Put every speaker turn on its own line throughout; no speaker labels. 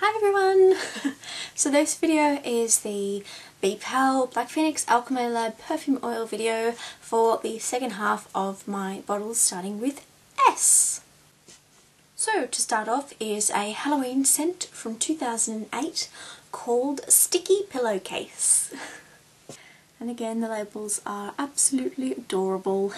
Hi everyone! So this video is the BPAL Black Phoenix Alchemy Lab Perfume Oil video for the second half of my bottles, starting with S. So to start off is a Halloween scent from 2008 called Sticky Pillowcase. And again, the labels are absolutely adorable.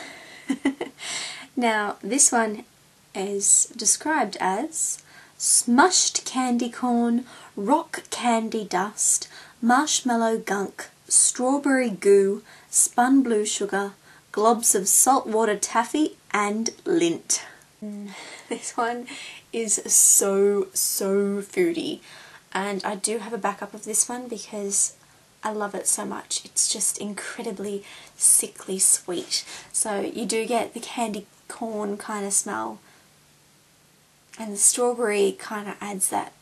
Now this one is described as Smushed candy corn, rock candy dust, marshmallow gunk, strawberry goo, spun blue sugar, globs of saltwater taffy and lint. This one is so foodie, and I do have a backup of this one because I love it so much. It's just incredibly sickly sweet. So you do get the candy corn kind of smell, and the strawberry kind of adds that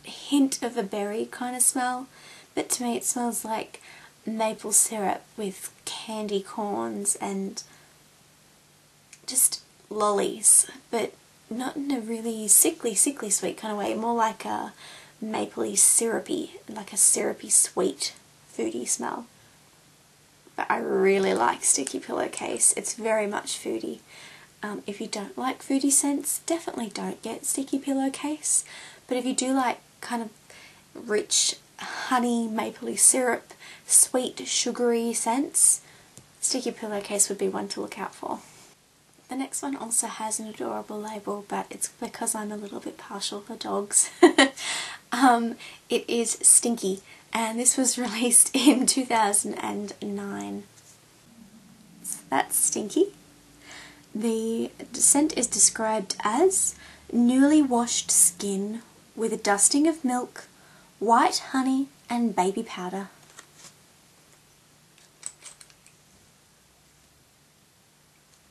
hint of a berry kind of smell, but to me it smells like maple syrup with candy corns and just lollies, but not in a really sickly sweet kind of way, more like a mapley syrupy, like a syrupy sweet foodie smell. But I really like Sticky Pillowcase. It's very much foodie. If you don't like foodie scents, definitely don't get Sticky Pillowcase. But if you do like kind of rich honey, mapley syrup, sweet, sugary scents, Sticky Pillowcase would be one to look out for. The next one also has an adorable label, but it's because I'm a little bit partial for dogs. It is Stinky, and this was released in 2009. So that's Stinky. The scent is described as newly washed skin with a dusting of milk, white honey and baby powder.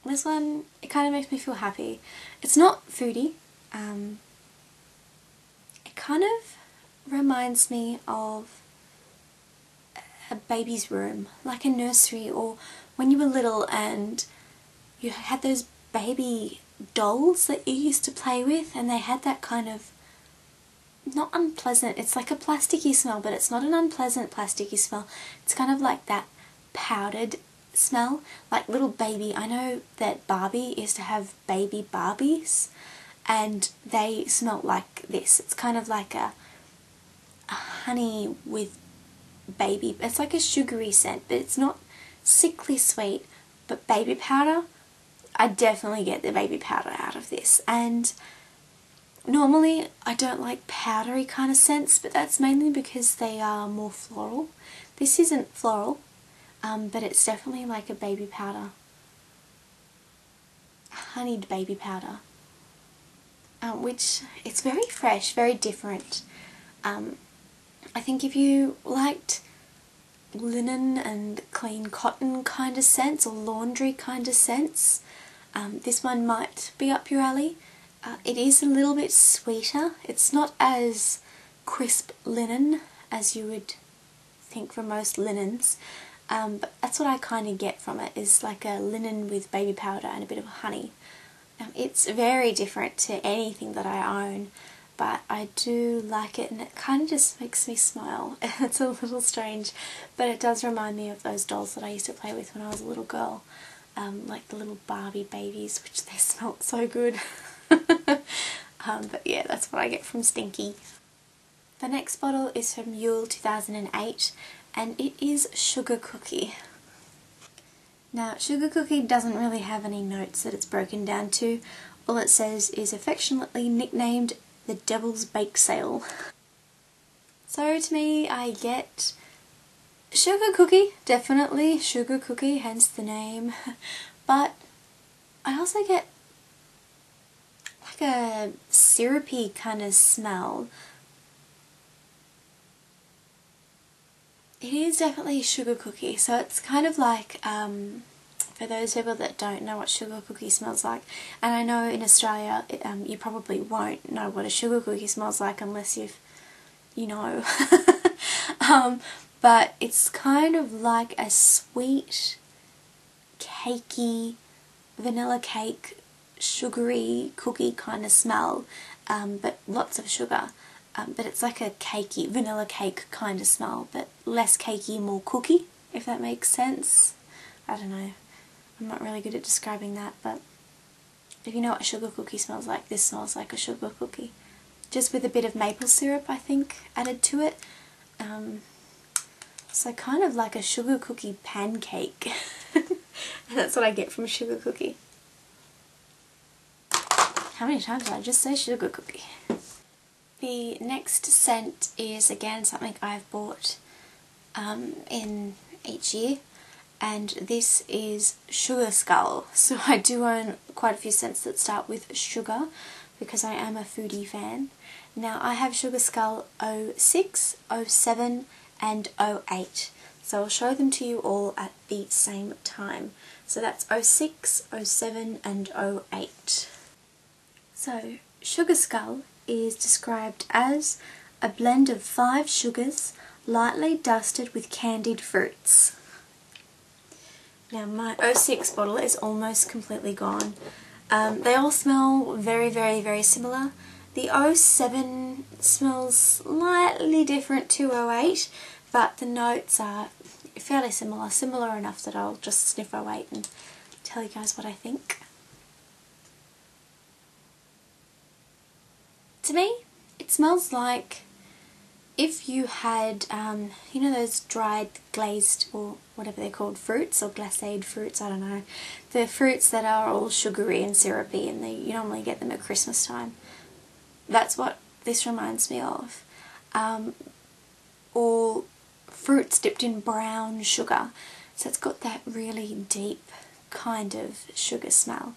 This one, it kind of makes me feel happy. It's not foodie. It kind of reminds me of a baby's room, like a nursery, or when you were little and you had those baby dolls that you used to play with, and they had that kind of, not unpleasant, it's like a plasticky smell, but it's not an unpleasant plasticky smell. It's kind of like that powdered smell, like little baby. I know that Barbie used to have baby Barbies, and they smell like this. It's kind of like a honey with baby. It's like a sugary scent, but it's not sickly sweet. But baby powder, I definitely get the baby powder out of this. And normally I don't like powdery kind of scents, but that's mainly because they are more floral. This isn't floral, but it's definitely like a baby powder, honeyed baby powder, which it's very fresh, very different. I think if you liked linen and clean cotton kind of scents, or laundry kind of scents, this one might be up your alley. It is a little bit sweeter. It's not as crisp linen as you would think from most linens, but that's what I kind of get from it, is like a linen with baby powder and a bit of honey. It's very different to anything that I own, but I do like it, and it kind of just makes me smile. It's a little strange, but it does remind me of those dolls that I used to play with when I was a little girl, like the little Barbie babies, which they smelled so good. But yeah, that's what I get from Stinky. The next bottle is from Yule 2008, and it is Sugar Cookie. Now, Sugar Cookie doesn't really have any notes that it's broken down to. All it says is affectionately nicknamed the Devil's Bake Sale. So to me, I get Sugar Cookie, definitely Sugar Cookie, hence the name, but I also get like a syrupy kind of smell. It is definitely Sugar Cookie, so it's kind of like, for those people that don't know what Sugar Cookie smells like, and I know in Australia you probably won't know what a Sugar Cookie smells like unless you know, but it's kind of like a sweet, cakey, vanilla cake, sugary cookie kind of smell, but lots of sugar. but it's like a cakey, vanilla cake kind of smell, but less cakey, more cookie, if that makes sense. I don't know, I'm not really good at describing that, but if you know what a sugar cookie smells like, this smells like a sugar cookie. Just with a bit of maple syrup, I think, added to it. So kind of like a sugar cookie pancake. That's what I get from a sugar cookie. How many times did I just say sugar cookie? The next scent is again something I've bought in each year, and this is Sugar Skull. So I do own quite a few scents that start with sugar because I am a foodie fan. Now I have Sugar Skull 06, 07 and 08. So I'll show them to you all at the same time. So that's 06, 07 and 08. So Sugar Skull is described as a blend of 5 sugars lightly dusted with candied fruits. Now my 06 bottle is almost completely gone. They all smell very, very, very similar. The 07 smells slightly different to 08, but the notes are fairly similar enough that I'll just sniff 08 and tell you guys what I think. To me, it smells like if you had, you know those dried glazed, or whatever they're called, fruits, or glacéed fruits, I don't know. The fruits that are all sugary and syrupy, and you normally get them at Christmas time. That's what this reminds me of. Or fruits dipped in brown sugar. So it's got that really deep kind of sugar smell.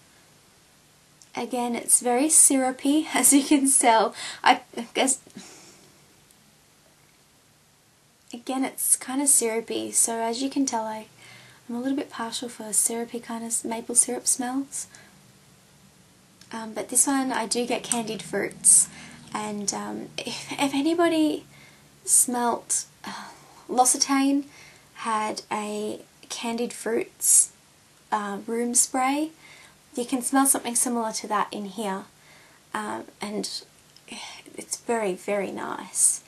Again, it's very syrupy, as you can tell. I guess... Again, it's kind of syrupy, so as you can tell, I'm a little bit partial for syrupy kind of maple syrup smells. But this one, I do get candied fruits, and if anybody smelt L'Occitane had a candied fruits room spray, you can smell something similar to that in here, and it's very, very nice.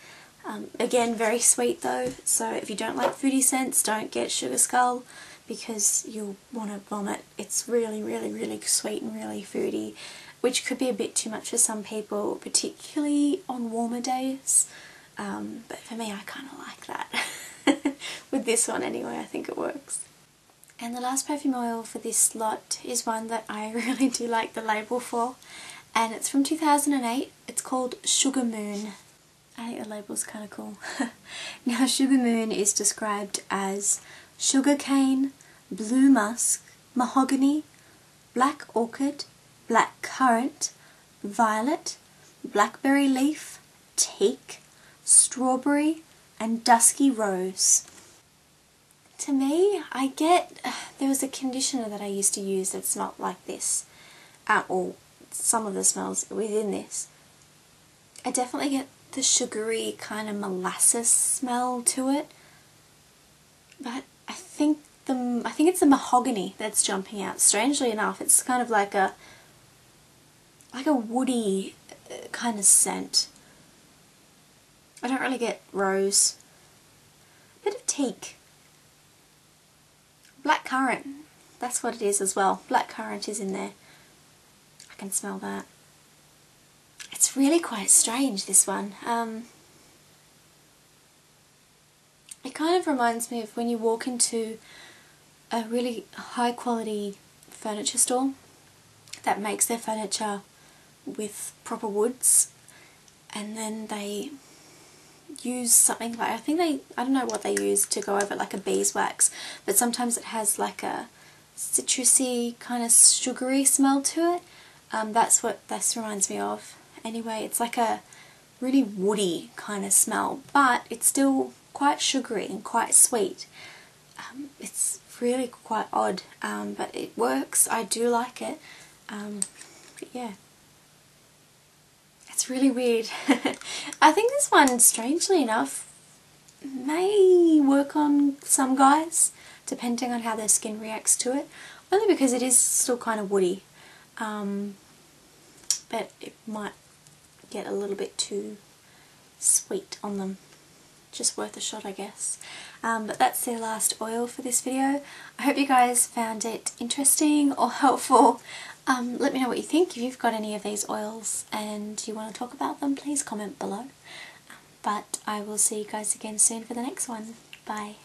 Again, very sweet though, so if you don't like fruity scents, don't get Sugar Skull because you'll want to vomit. It's really, really, really sweet and really fruity, which could be a bit too much for some people, particularly on warmer days. But for me, I kind of like that. With this one anyway, I think it works. And the last perfume oil for this lot is one that I really do like the label for, and it's from 2008. It's called Sugar Moon. I think the label's kind of cool. Now, Sugar Moon is described as sugarcane, blue musk, mahogany, black orchid, black currant, violet, blackberry leaf, teak, strawberry, and dusky rose. To me, I get... there was a conditioner that I used to use that smelled like this, or some of the smells within this. I definitely get the sugary kind of molasses smell to it, but I think it's the mahogany that's jumping out. Strangely enough, it's kind of like a woody kind of scent. I don't really get rose. A bit of teak. Black currant, that's what it is as well. Black currant is in there. I can smell that. It's really quite strange, this one. It kind of reminds me of when you walk into a really high quality furniture store that makes their furniture with proper woods, and then they use something like, I don't know what they use to go over, like a beeswax, but sometimes it has like a citrusy kind of sugary smell to it. That's what this reminds me of. Anyway, it's like a really woody kind of smell, but it's still quite sugary and quite sweet. It's really quite odd, but it works. I do like it. But yeah, it's really weird. I think this one, strangely enough, may work on some guys, depending on how their skin reacts to it, only because it is still kind of woody, but it might get a little bit too sweet on them. Just worth a shot, I guess. But that's the last oil for this video. I hope you guys found it interesting or helpful. Let me know what you think. If you've got any of these oils and you want to talk about them, please comment below. But I will see you guys again soon for the next one. Bye.